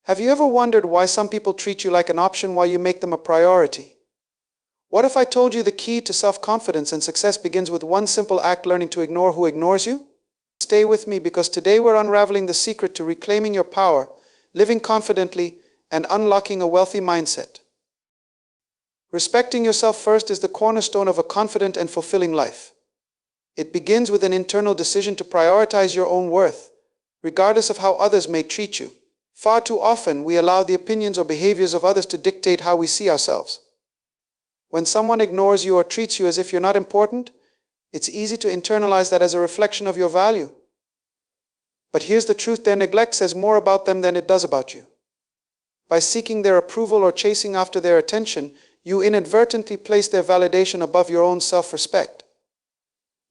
Have you ever wondered why some people treat you like an option while you make them a priority? What if I told you the key to self-confidence and success begins with one simple act: learning to ignore who ignores you? Stay with me, because today we're unraveling the secret to reclaiming your power, living confidently, and unlocking a wealthy mindset. Respecting yourself first is the cornerstone of a confident and fulfilling life. It begins with an internal decision to prioritize your own worth, regardless of how others may treat you. Far too often, we allow the opinions or behaviors of others to dictate how we see ourselves. When someone ignores you or treats you as if you're not important, it's easy to internalize that as a reflection of your value. But here's the truth: their neglect says more about them than it does about you. By seeking their approval or chasing after their attention, you inadvertently place their validation above your own self-respect.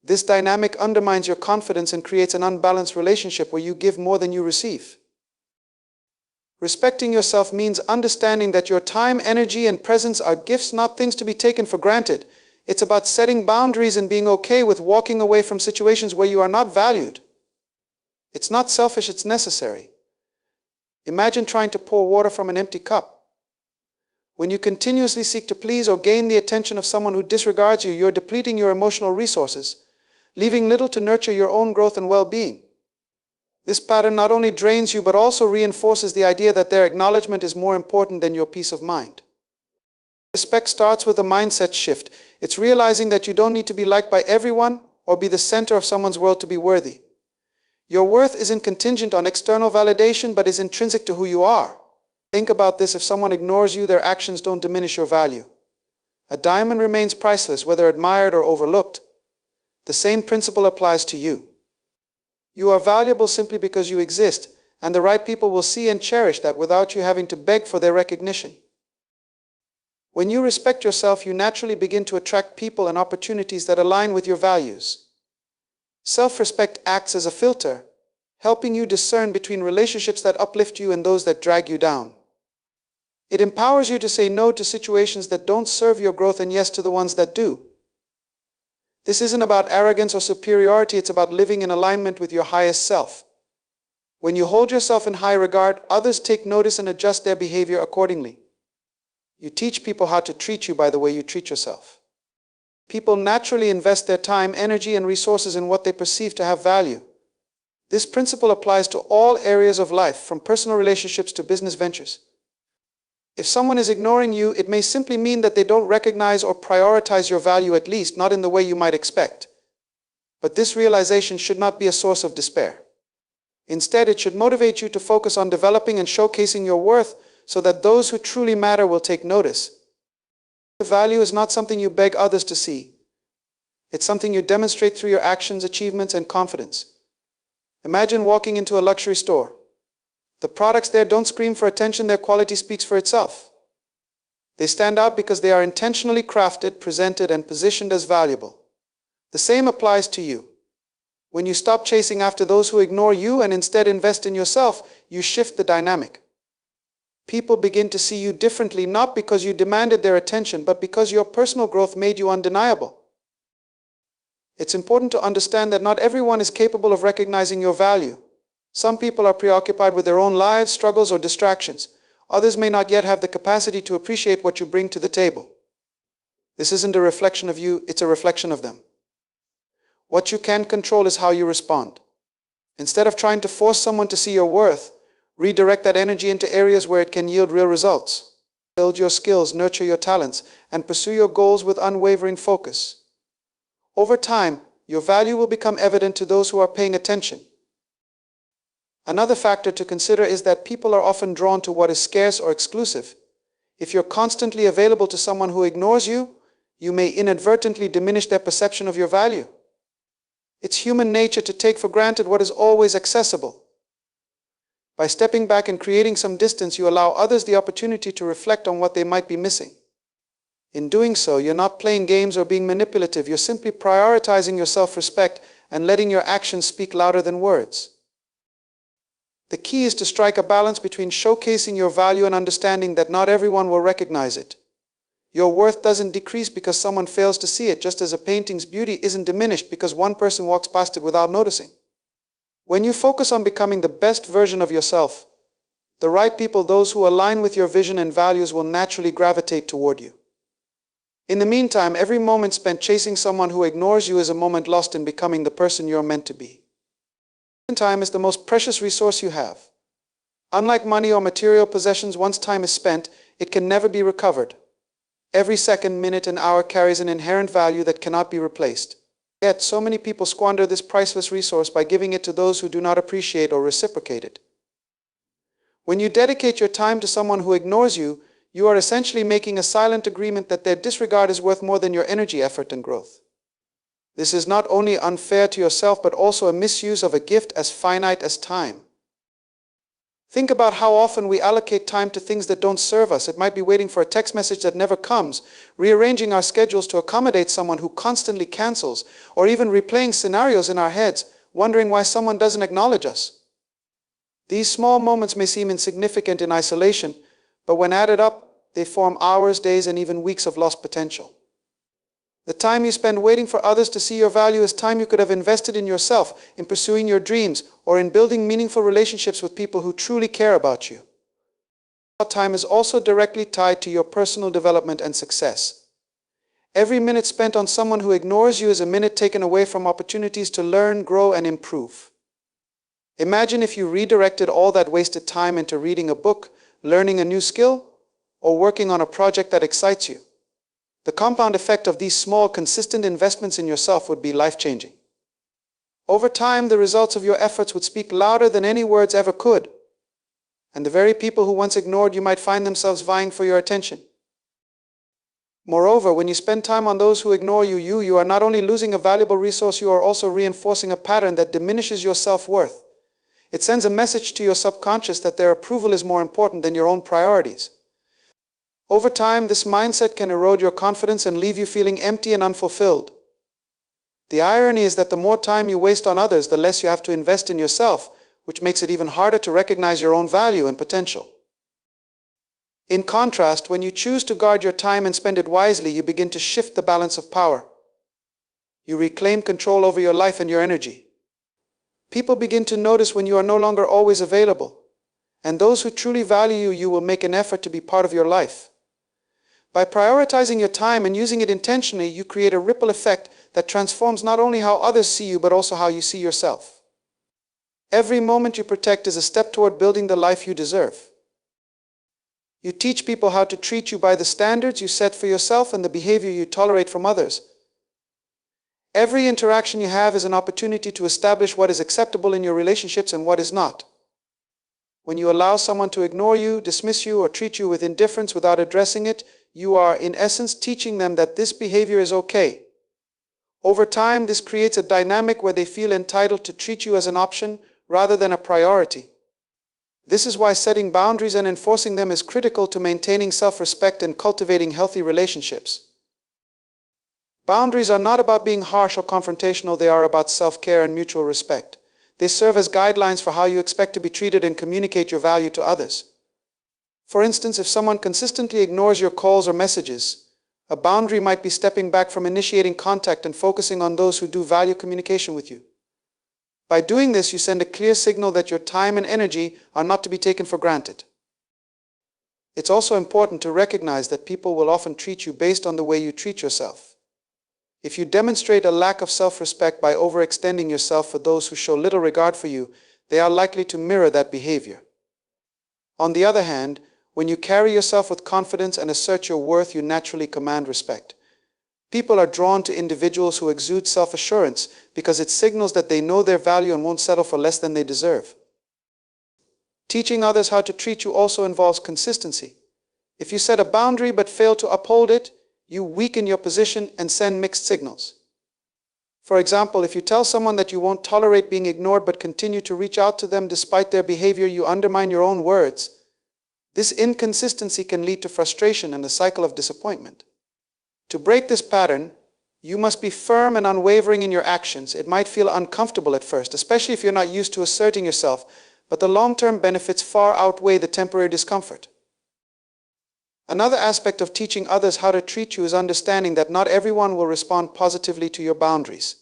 This dynamic undermines your confidence and creates an unbalanced relationship where you give more than you receive. Respecting yourself means understanding that your time, energy, and presence are gifts, not things to be taken for granted. It's about setting boundaries and being okay with walking away from situations where you are not valued. It's not selfish, it's necessary. Imagine trying to pour water from an empty cup. When you continuously seek to please or gain the attention of someone who disregards you, you're depleting your emotional resources, leaving little to nurture your own growth and well-being. This pattern not only drains you but also reinforces the idea that their acknowledgement is more important than your peace of mind. Respect starts with a mindset shift. It's realizing that you don't need to be liked by everyone or be the center of someone's world to be worthy. Your worth isn't contingent on external validation, but is intrinsic to who you are. Think about this: if someone ignores you, their actions don't diminish your value. A diamond remains priceless, whether admired or overlooked. The same principle applies to you. You are valuable simply because you exist, and the right people will see and cherish that without you having to beg for their recognition. When you respect yourself, you naturally begin to attract people and opportunities that align with your values. Self-respect acts as a filter, helping you discern between relationships that uplift you and those that drag you down. It empowers you to say no to situations that don't serve your growth and yes to the ones that do. This isn't about arrogance or superiority, it's about living in alignment with your highest self. When you hold yourself in high regard, others take notice and adjust their behavior accordingly. You teach people how to treat you by the way you treat yourself. People naturally invest their time, energy, and resources in what they perceive to have value. This principle applies to all areas of life, from personal relationships to business ventures. If someone is ignoring you, it may simply mean that they don't recognize or prioritize your value, at least not in the way you might expect. But this realization should not be a source of despair. Instead, it should motivate you to focus on developing and showcasing your worth so that those who truly matter will take notice. Value is not something you beg others to see. It's something you demonstrate through your actions, achievements, and confidence. Imagine walking into a luxury store. The products there don't scream for attention, their quality speaks for itself. They stand out because they are intentionally crafted, presented, and positioned as valuable. The same applies to you. When you stop chasing after those who ignore you and instead invest in yourself, you shift the dynamic. People begin to see you differently, not because you demanded their attention, but because your personal growth made you undeniable. It's important to understand that not everyone is capable of recognizing your value. Some people are preoccupied with their own lives, struggles, or distractions. Others may not yet have the capacity to appreciate what you bring to the table. This isn't a reflection of you, it's a reflection of them. What you can control is how you respond. Instead of trying to force someone to see your worth, redirect that energy into areas where it can yield real results. Build your skills, nurture your talents, and pursue your goals with unwavering focus. Over time, your value will become evident to those who are paying attention. Another factor to consider is that people are often drawn to what is scarce or exclusive. If you're constantly available to someone who ignores you, you may inadvertently diminish their perception of your value. It's human nature to take for granted what is always accessible. By stepping back and creating some distance, you allow others the opportunity to reflect on what they might be missing. In doing so, you're not playing games or being manipulative, you're simply prioritizing your self-respect and letting your actions speak louder than words. The key is to strike a balance between showcasing your value and understanding that not everyone will recognize it. Your worth doesn't decrease because someone fails to see it, just as a painting's beauty isn't diminished because one person walks past it without noticing. When you focus on becoming the best version of yourself, The right people, those who align with your vision and values, will naturally gravitate toward you. In the meantime, every moment spent chasing someone who ignores you is a moment lost in becoming the person you're meant to be. Time is the most precious resource you have. Unlike money or material possessions, once time is spent, it can never be recovered. Every second, minute, and hour carries an inherent value that cannot be replaced. Yet, so many people squander this priceless resource by giving it to those who do not appreciate or reciprocate it. When you dedicate your time to someone who ignores you, you are essentially making a silent agreement that their disregard is worth more than your energy, effort, and growth. This is not only unfair to yourself, but also a misuse of a gift as finite as time. Think about how often we allocate time to things that don't serve us. It might be waiting for a text message that never comes, rearranging our schedules to accommodate someone who constantly cancels, or even replaying scenarios in our heads, wondering why someone doesn't acknowledge us. These small moments may seem insignificant in isolation, but when added up, they form hours, days, and even weeks of lost potential. The time you spend waiting for others to see your value is time you could have invested in yourself, in pursuing your dreams, or in building meaningful relationships with people who truly care about you. Time is also directly tied to your personal development and success. Every minute spent on someone who ignores you is a minute taken away from opportunities to learn, grow, and improve. Imagine if you redirected all that wasted time into reading a book, learning a new skill, or working on a project that excites you. The compound effect of these small, consistent investments in yourself would be life-changing. Over time, the results of your efforts would speak louder than any words ever could. And the very people who once ignored you might find themselves vying for your attention. Moreover, when you spend time on those who ignore you, you are not only losing a valuable resource, you are also reinforcing a pattern that diminishes your self-worth. It sends a message to your subconscious that their approval is more important than your own priorities. Over time, this mindset can erode your confidence and leave you feeling empty and unfulfilled. The irony is that the more time you waste on others, the less you have to invest in yourself, which makes it even harder to recognize your own value and potential. In contrast, when you choose to guard your time and spend it wisely, you begin to shift the balance of power. You reclaim control over your life and your energy. People begin to notice when you are no longer always available, and those who truly value you will make an effort to be part of your life. By prioritizing your time and using it intentionally, you create a ripple effect that transforms not only how others see you, but also how you see yourself. Every moment you protect is a step toward building the life you deserve. You teach people how to treat you by the standards you set for yourself and the behavior you tolerate from others. Every interaction you have is an opportunity to establish what is acceptable in your relationships and what is not. When you allow someone to ignore you, dismiss you, or treat you with indifference without addressing it, you are, in essence, teaching them that this behavior is okay. Over time, this creates a dynamic where they feel entitled to treat you as an option rather than a priority. This is why setting boundaries and enforcing them is critical to maintaining self-respect and cultivating healthy relationships. Boundaries are not about being harsh or confrontational, they are about self-care and mutual respect. They serve as guidelines for how you expect to be treated and communicate your value to others. For instance, if someone consistently ignores your calls or messages, a boundary might be stepping back from initiating contact and focusing on those who do value communication with you. By doing this, you send a clear signal that your time and energy are not to be taken for granted. It's also important to recognize that people will often treat you based on the way you treat yourself. If you demonstrate a lack of self-respect by overextending yourself for those who show little regard for you, they are likely to mirror that behavior. On the other hand, when you carry yourself with confidence and assert your worth, you naturally command respect. People are drawn to individuals who exude self-assurance because it signals that they know their value and won't settle for less than they deserve. Teaching others how to treat you also involves consistency. If you set a boundary but fail to uphold it, you weaken your position and send mixed signals. For example, if you tell someone that you won't tolerate being ignored but continue to reach out to them despite their behavior, you undermine your own words. This inconsistency can lead to frustration and a cycle of disappointment. To break this pattern, you must be firm and unwavering in your actions. It might feel uncomfortable at first, especially if you're not used to asserting yourself, but the long-term benefits far outweigh the temporary discomfort. Another aspect of teaching others how to treat you is understanding that not everyone will respond positively to your boundaries.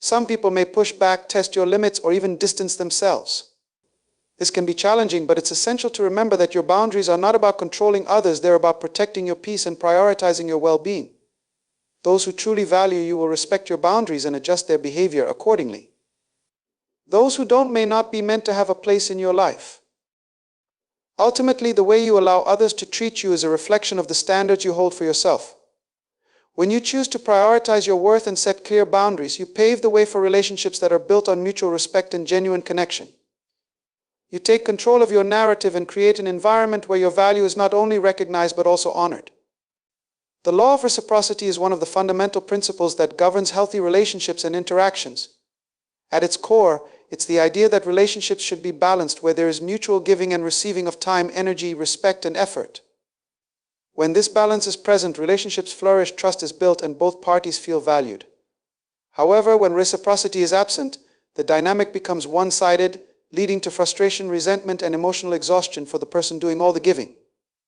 Some people may push back, test your limits, or even distance themselves. This can be challenging, but it's essential to remember that your boundaries are not about controlling others, they're about protecting your peace and prioritizing your well-being. Those who truly value you will respect your boundaries and adjust their behavior accordingly. Those who don't may not be meant to have a place in your life. Ultimately, the way you allow others to treat you is a reflection of the standards you hold for yourself. When you choose to prioritize your worth and set clear boundaries, you pave the way for relationships that are built on mutual respect and genuine connection. You take control of your narrative and create an environment where your value is not only recognized but also honored. The law of reciprocity is one of the fundamental principles that governs healthy relationships and interactions. At its core, it's the idea that relationships should be balanced, where there is mutual giving and receiving of time, energy, respect, and effort. When this balance is present, relationships flourish, trust is built, and both parties feel valued. However, when reciprocity is absent, the dynamic becomes one-sided, leading to frustration, resentment, and emotional exhaustion for the person doing all the giving.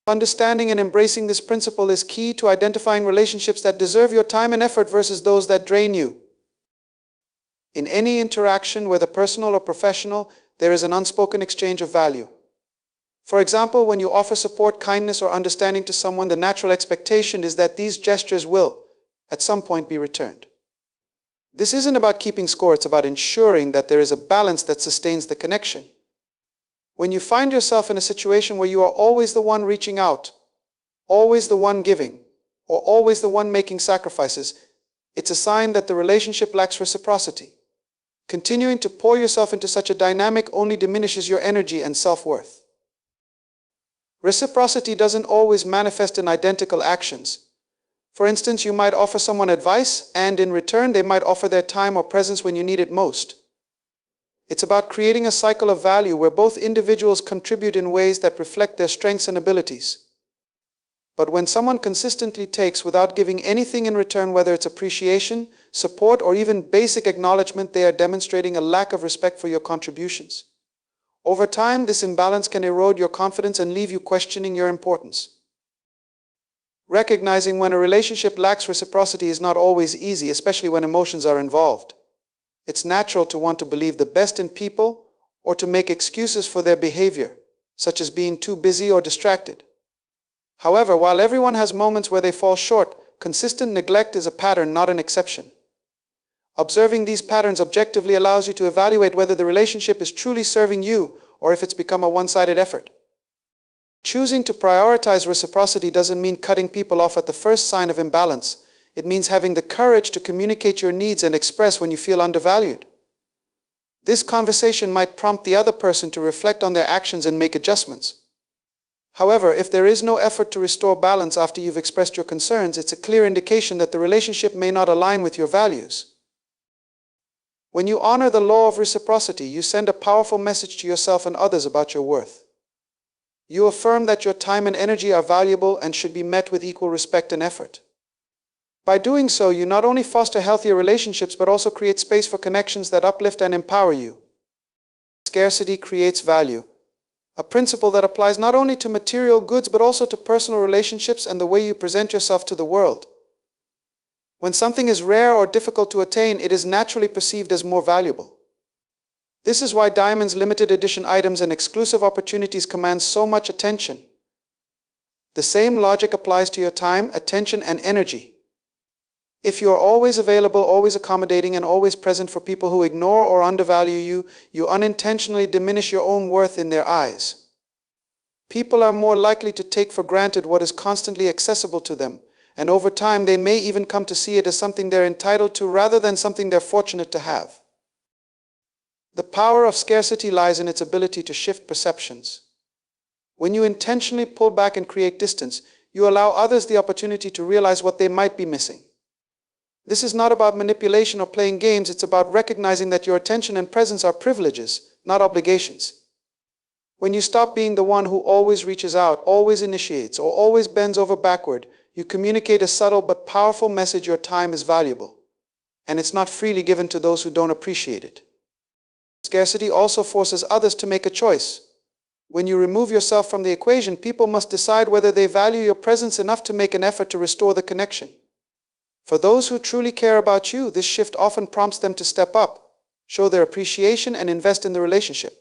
Understanding and embracing this principle is key to identifying relationships that deserve your time and effort versus those that drain you. In any interaction, whether personal or professional, there is an unspoken exchange of value. For example, when you offer support, kindness, or understanding to someone, the natural expectation is that these gestures will, at some point, be returned. This isn't about keeping score, it's about ensuring that there is a balance that sustains the connection. When you find yourself in a situation where you are always the one reaching out, always the one giving, or always the one making sacrifices, it's a sign that the relationship lacks reciprocity. Continuing to pour yourself into such a dynamic only diminishes your energy and self-worth. Reciprocity doesn't always manifest in identical actions. For instance, you might offer someone advice, and in return they might offer their time or presence when you need it most. It's about creating a cycle of value where both individuals contribute in ways that reflect their strengths and abilities. But when someone consistently takes without giving anything in return, whether it's appreciation, support, or even basic acknowledgement, they are demonstrating a lack of respect for your contributions. Over time, this imbalance can erode your confidence and leave you questioning your importance. Recognizing when a relationship lacks reciprocity is not always easy, especially when emotions are involved. It's natural to want to believe the best in people or to make excuses for their behavior, such as being too busy or distracted. However, while everyone has moments where they fall short, consistent neglect is a pattern, not an exception. Observing these patterns objectively allows you to evaluate whether the relationship is truly serving you or if it's become a one-sided effort. Choosing to prioritize reciprocity doesn't mean cutting people off at the first sign of imbalance. It means having the courage to communicate your needs and express when you feel undervalued. This conversation might prompt the other person to reflect on their actions and make adjustments. However, if there is no effort to restore balance after you've expressed your concerns, it's a clear indication that the relationship may not align with your values. When you honor the law of reciprocity, you send a powerful message to yourself and others about your worth. You affirm that your time and energy are valuable and should be met with equal respect and effort. By doing so, you not only foster healthier relationships but also create space for connections that uplift and empower you. Scarcity creates value, a principle that applies not only to material goods but also to personal relationships and the way you present yourself to the world. When something is rare or difficult to attain, it is naturally perceived as more valuable. This is why diamonds, limited edition items, and exclusive opportunities command so much attention. The same logic applies to your time, attention, and energy. If you are always available, always accommodating, and always present for people who ignore or undervalue you, you unintentionally diminish your own worth in their eyes. People are more likely to take for granted what is constantly accessible to them, and over time they may even come to see it as something they're entitled to rather than something they're fortunate to have. The power of scarcity lies in its ability to shift perceptions. When you intentionally pull back and create distance, you allow others the opportunity to realize what they might be missing. This is not about manipulation or playing games, it's about recognizing that your attention and presence are privileges, not obligations. When you stop being the one who always reaches out, always initiates, or always bends over backward, you communicate a subtle but powerful message: your time is valuable, and it's not freely given to those who don't appreciate it. Scarcity also forces others to make a choice. When you remove yourself from the equation, people must decide whether they value your presence enough to make an effort to restore the connection. For those who truly care about you, this shift often prompts them to step up, show their appreciation, and invest in the relationship.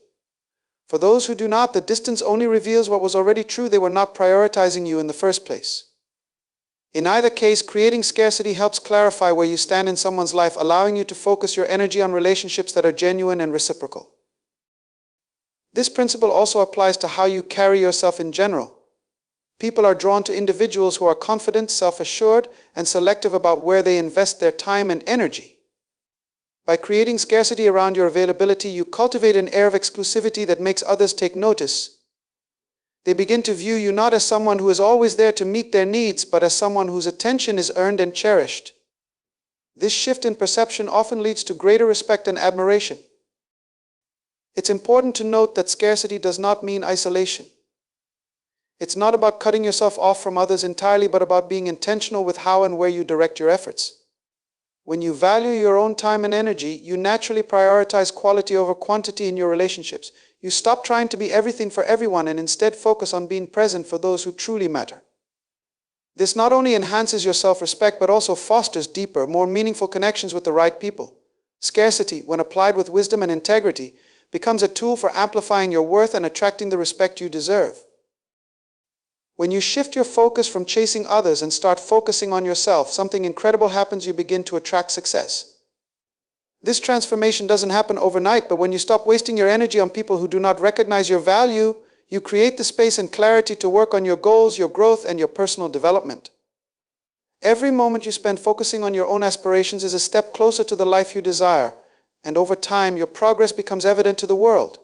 For those who do not, the distance only reveals what was already true. They were not prioritizing you in the first place. In either case, creating scarcity helps clarify where you stand in someone's life, allowing you to focus your energy on relationships that are genuine and reciprocal. This principle also applies to how you carry yourself in general. People are drawn to individuals who are confident, self-assured, and selective about where they invest their time and energy. By creating scarcity around your availability, you cultivate an air of exclusivity that makes others take notice. They begin to view you not as someone who is always there to meet their needs, but as someone whose attention is earned and cherished. This shift in perception often leads to greater respect and admiration. It's important to note that scarcity does not mean isolation. It's not about cutting yourself off from others entirely, but about being intentional with how and where you direct your efforts. When you value your own time and energy, you naturally prioritize quality over quantity in your relationships. You stop trying to be everything for everyone and instead focus on being present for those who truly matter. This not only enhances your self-respect, but also fosters deeper, more meaningful connections with the right people. Scarcity, when applied with wisdom and integrity, becomes a tool for amplifying your worth and attracting the respect you deserve. When you shift your focus from chasing others and start focusing on yourself, something incredible happens. You begin to attract success. This transformation doesn't happen overnight, but when you stop wasting your energy on people who do not recognize your value, you create the space and clarity to work on your goals, your growth, and your personal development. Every moment you spend focusing on your own aspirations is a step closer to the life you desire, and over time, your progress becomes evident to the world.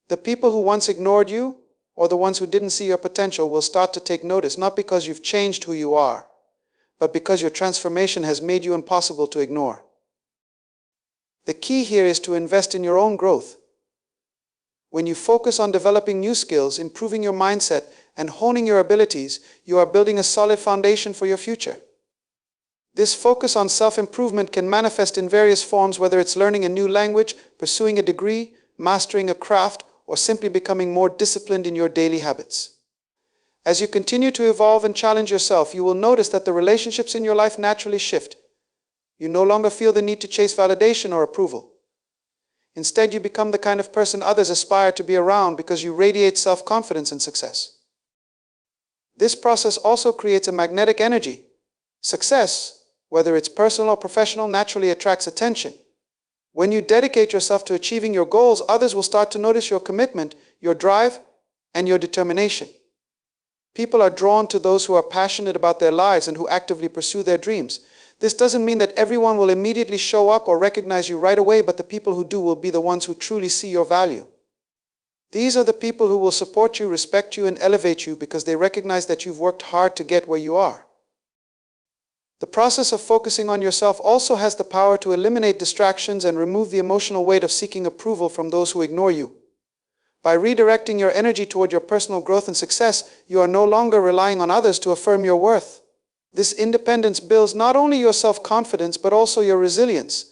The people who once ignored you, or the ones who didn't see your potential, will start to take notice, not because you've changed who you are, but because your transformation has made you impossible to ignore. The key here is to invest in your own growth. When you focus on developing new skills, improving your mindset, and honing your abilities, you are building a solid foundation for your future. This focus on self-improvement can manifest in various forms, whether it's learning a new language, pursuing a degree, mastering a craft, or simply becoming more disciplined in your daily habits. As you continue to evolve and challenge yourself, you will notice that the relationships in your life naturally shift. You no longer feel the need to chase validation or approval. Instead, you become the kind of person others aspire to be around because you radiate self-confidence and success. This process also creates a magnetic energy. Success, whether it's personal or professional, naturally attracts attention. When you dedicate yourself to achieving your goals, others will start to notice your commitment, your drive, and your determination. People are drawn to those who are passionate about their lives and who actively pursue their dreams. This doesn't mean that everyone will immediately show up or recognize you right away, but the people who do will be the ones who truly see your value. These are the people who will support you, respect you, and elevate you because they recognize that you've worked hard to get where you are. The process of focusing on yourself also has the power to eliminate distractions and remove the emotional weight of seeking approval from those who ignore you. By redirecting your energy toward your personal growth and success, you are no longer relying on others to affirm your worth. This independence builds not only your self-confidence, but also your resilience.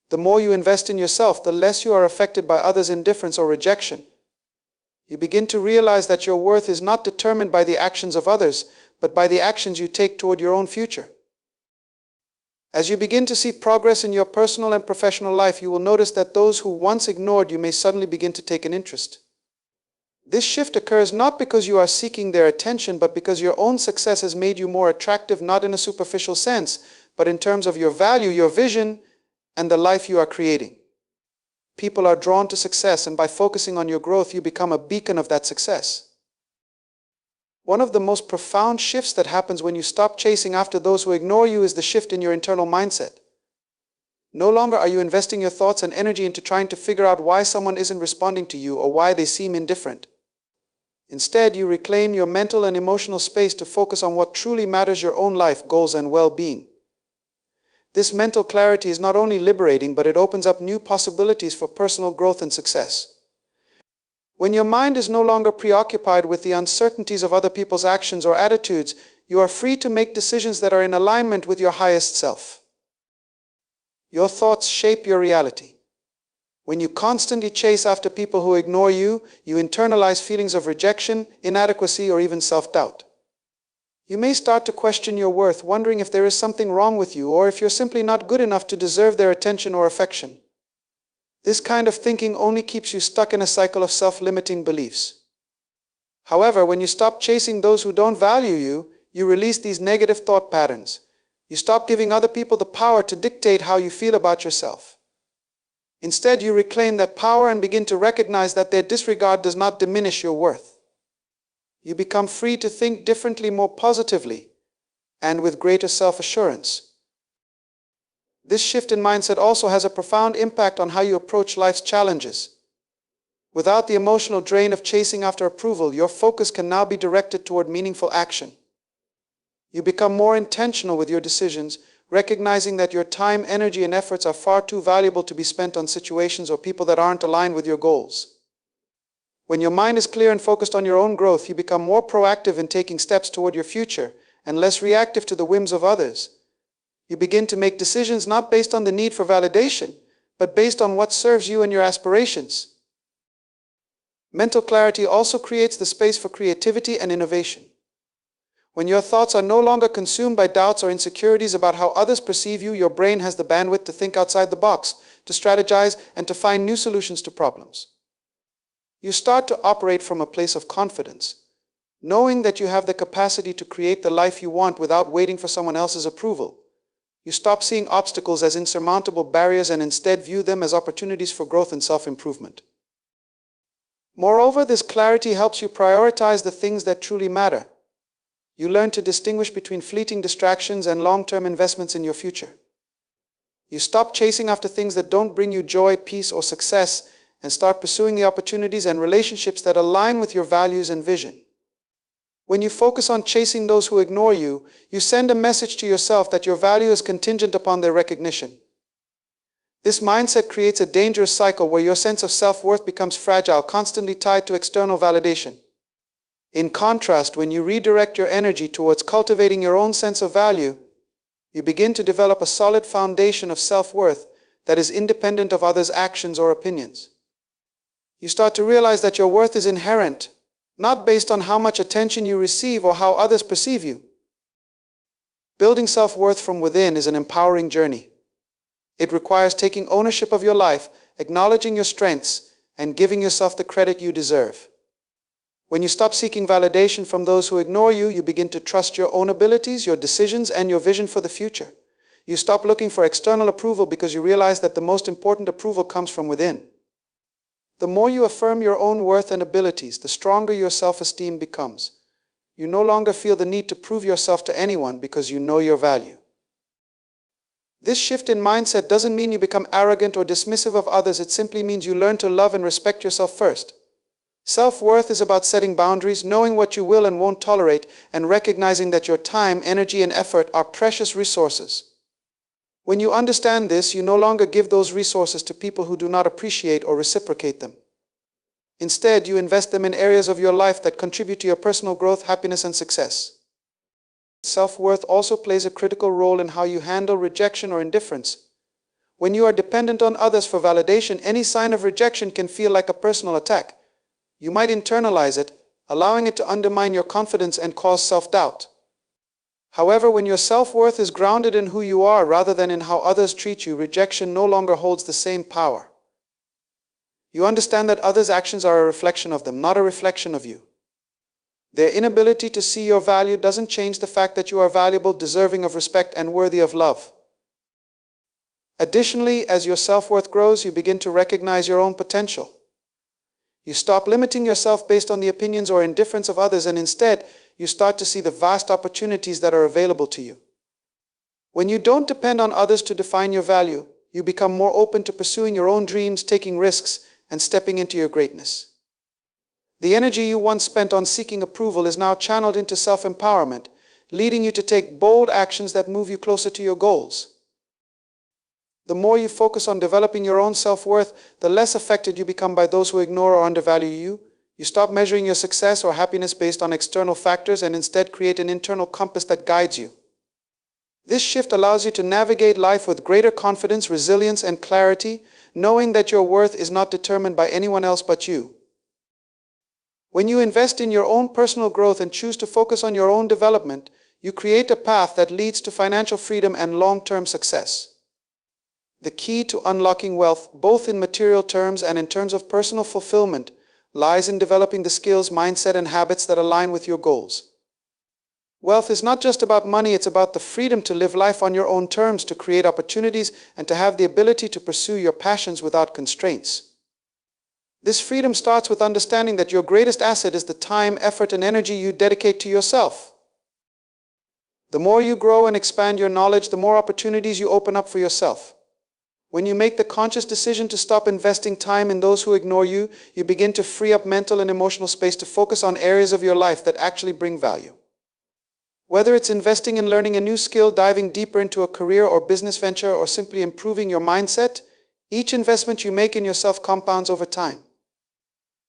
The more you invest in yourself, the less you are affected by others' indifference or rejection. You begin to realize that your worth is not determined by the actions of others, but by the actions you take toward your own future. As you begin to see progress in your personal and professional life, you will notice that those who once ignored you may suddenly begin to take an interest. This shift occurs not because you are seeking their attention, but because your own success has made you more attractive, not in a superficial sense, but in terms of your value, your vision, and the life you are creating. People are drawn to success, and by focusing on your growth, you become a beacon of that success. One of the most profound shifts that happens when you stop chasing after those who ignore you is the shift in your internal mindset. No longer are you investing your thoughts and energy into trying to figure out why someone isn't responding to you or why they seem indifferent. Instead, you reclaim your mental and emotional space to focus on what truly matters: your own life, goals, and well-being. This mental clarity is not only liberating, but it opens up new possibilities for personal growth and success. When your mind is no longer preoccupied with the uncertainties of other people's actions or attitudes, you are free to make decisions that are in alignment with your highest self. Your thoughts shape your reality. When you constantly chase after people who ignore you, you internalize feelings of rejection, inadequacy, or even self-doubt. You may start to question your worth, wondering if there is something wrong with you or if you're simply not good enough to deserve their attention or affection. This kind of thinking only keeps you stuck in a cycle of self-limiting beliefs. However, when you stop chasing those who don't value you, you release these negative thought patterns. You stop giving other people the power to dictate how you feel about yourself. Instead, you reclaim that power and begin to recognize that their disregard does not diminish your worth. You become free to think differently, more positively, and with greater self-assurance. This shift in mindset also has a profound impact on how you approach life's challenges. Without the emotional drain of chasing after approval, your focus can now be directed toward meaningful action. You become more intentional with your decisions, recognizing that your time, energy, and efforts are far too valuable to be spent on situations or people that aren't aligned with your goals. When your mind is clear and focused on your own growth, you become more proactive in taking steps toward your future and less reactive to the whims of others. You begin to make decisions not based on the need for validation, but based on what serves you and your aspirations. Mental clarity also creates the space for creativity and innovation. When your thoughts are no longer consumed by doubts or insecurities about how others perceive you, your brain has the bandwidth to think outside the box, to strategize, and to find new solutions to problems. You start to operate from a place of confidence, knowing that you have the capacity to create the life you want without waiting for someone else's approval. You stop seeing obstacles as insurmountable barriers and instead view them as opportunities for growth and self-improvement. Moreover, this clarity helps you prioritize the things that truly matter. You learn to distinguish between fleeting distractions and long-term investments in your future. You stop chasing after things that don't bring you joy, peace, or success, and start pursuing the opportunities and relationships that align with your values and vision. When you focus on chasing those who ignore you, you send a message to yourself that your value is contingent upon their recognition. This mindset creates a dangerous cycle where your sense of self-worth becomes fragile, constantly tied to external validation. In contrast, when you redirect your energy towards cultivating your own sense of value, you begin to develop a solid foundation of self-worth that is independent of others' actions or opinions. You start to realize that your worth is inherent, not based on how much attention you receive or how others perceive you. Building self-worth from within is an empowering journey. It requires taking ownership of your life, acknowledging your strengths, and giving yourself the credit you deserve. When you stop seeking validation from those who ignore you, you begin to trust your own abilities, your decisions, and your vision for the future. You stop looking for external approval because you realize that the most important approval comes from within. The more you affirm your own worth and abilities, the stronger your self-esteem becomes. You no longer feel the need to prove yourself to anyone because you know your value. This shift in mindset doesn't mean you become arrogant or dismissive of others. It simply means you learn to love and respect yourself first. Self-worth is about setting boundaries, knowing what you will and won't tolerate, and recognizing that your time, energy, and effort are precious resources. When you understand this, you no longer give those resources to people who do not appreciate or reciprocate them. Instead, you invest them in areas of your life that contribute to your personal growth, happiness, and success. Self-worth also plays a critical role in how you handle rejection or indifference. When you are dependent on others for validation, any sign of rejection can feel like a personal attack. You might internalize it, allowing it to undermine your confidence and cause self-doubt. However, when your self-worth is grounded in who you are rather than in how others treat you, rejection no longer holds the same power. You understand that others' actions are a reflection of them, not a reflection of you. Their inability to see your value doesn't change the fact that you are valuable, deserving of respect, and worthy of love. Additionally, as your self-worth grows, you begin to recognize your own potential. You stop limiting yourself based on the opinions or indifference of others, and instead, you start to see the vast opportunities that are available to you. When you don't depend on others to define your value, you become more open to pursuing your own dreams, taking risks, and stepping into your greatness. The energy you once spent on seeking approval is now channeled into self-empowerment, leading you to take bold actions that move you closer to your goals. The more you focus on developing your own self-worth, the less affected you become by those who ignore or undervalue you. You stop measuring your success or happiness based on external factors and instead create an internal compass that guides you. This shift allows you to navigate life with greater confidence, resilience, and clarity, knowing that your worth is not determined by anyone else but you. When you invest in your own personal growth and choose to focus on your own development, you create a path that leads to financial freedom and long-term success. The key to unlocking wealth, both in material terms and in terms of personal fulfillment, lies in developing the skills, mindset, and habits that align with your goals. Wealth is not just about money, it's about the freedom to live life on your own terms, to create opportunities, and to have the ability to pursue your passions without constraints. This freedom starts with understanding that your greatest asset is the time, effort, and energy you dedicate to yourself. The more you grow and expand your knowledge, the more opportunities you open up for yourself. When you make the conscious decision to stop investing time in those who ignore you, you begin to free up mental and emotional space to focus on areas of your life that actually bring value. Whether it's investing in learning a new skill, diving deeper into a career or business venture, or simply improving your mindset, each investment you make in yourself compounds over time.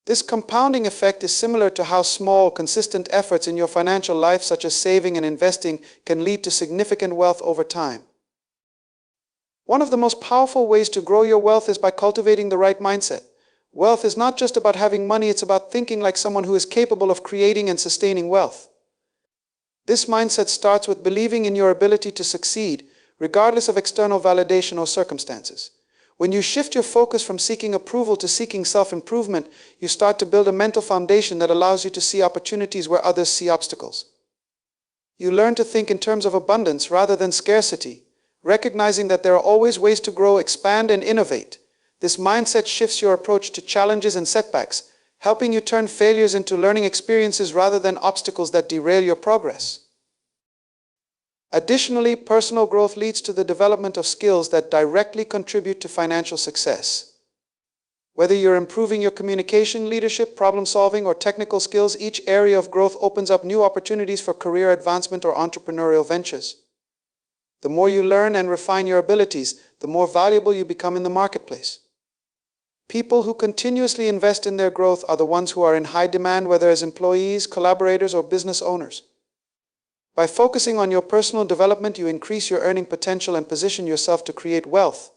This compounding effect is similar to how small, consistent efforts in your financial life, such as saving and investing, can lead to significant wealth over time. One of the most powerful ways to grow your wealth is by cultivating the right mindset. Wealth is not just about having money, it's about thinking like someone who is capable of creating and sustaining wealth. This mindset starts with believing in your ability to succeed, regardless of external validation or circumstances. When you shift your focus from seeking approval to seeking self-improvement, you start to build a mental foundation that allows you to see opportunities where others see obstacles. You learn to think in terms of abundance rather than scarcity, recognizing that there are always ways to grow, expand, and innovate. This mindset shifts your approach to challenges and setbacks, helping you turn failures into learning experiences rather than obstacles that derail your progress. Additionally, personal growth leads to the development of skills that directly contribute to financial success. Whether you're improving your communication, leadership, problem-solving, or technical skills, each area of growth opens up new opportunities for career advancement or entrepreneurial ventures. The more you learn and refine your abilities, the more valuable you become in the marketplace. People who continuously invest in their growth are the ones who are in high demand, whether as employees, collaborators, or business owners. By focusing on your personal development, you increase your earning potential and position yourself to create wealth,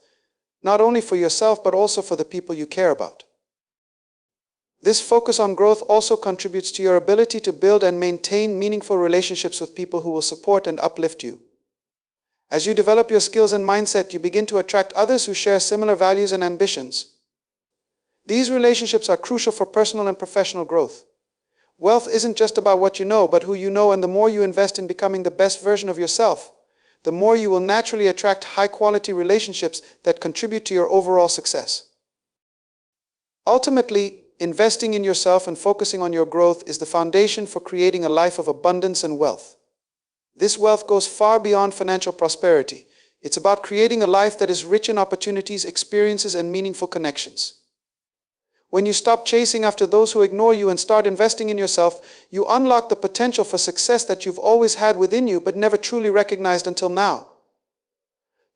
not only for yourself but also for the people you care about. This focus on growth also contributes to your ability to build and maintain meaningful relationships with people who will support and uplift you. As you develop your skills and mindset, you begin to attract others who share similar values and ambitions. These relationships are crucial for personal and professional growth. Wealth isn't just about what you know, but who you know, and the more you invest in becoming the best version of yourself, the more you will naturally attract high-quality relationships that contribute to your overall success. Ultimately, investing in yourself and focusing on your growth is the foundation for creating a life of abundance and wealth. This wealth goes far beyond financial prosperity. It's about creating a life that is rich in opportunities, experiences, and meaningful connections. When you stop chasing after those who ignore you and start investing in yourself, you unlock the potential for success that you've always had within you but never truly recognized until now.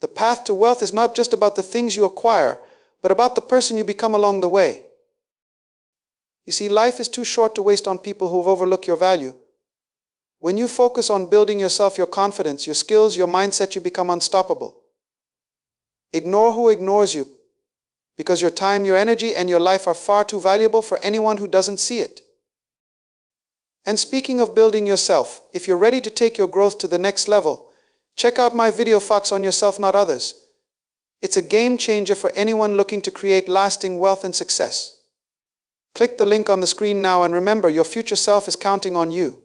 The path to wealth is not just about the things you acquire, but about the person you become along the way. You see, life is too short to waste on people who've overlooked your value. When you focus on building yourself, your confidence, your skills, your mindset, you become unstoppable. Ignore who ignores you, because your time, your energy, and your life are far too valuable for anyone who doesn't see it. And speaking of building yourself, if you're ready to take your growth to the next level, check out my video, Focus on Yourself, Not Others. It's a game changer for anyone looking to create lasting wealth and success. Click the link on the screen now, and remember, your future self is counting on you.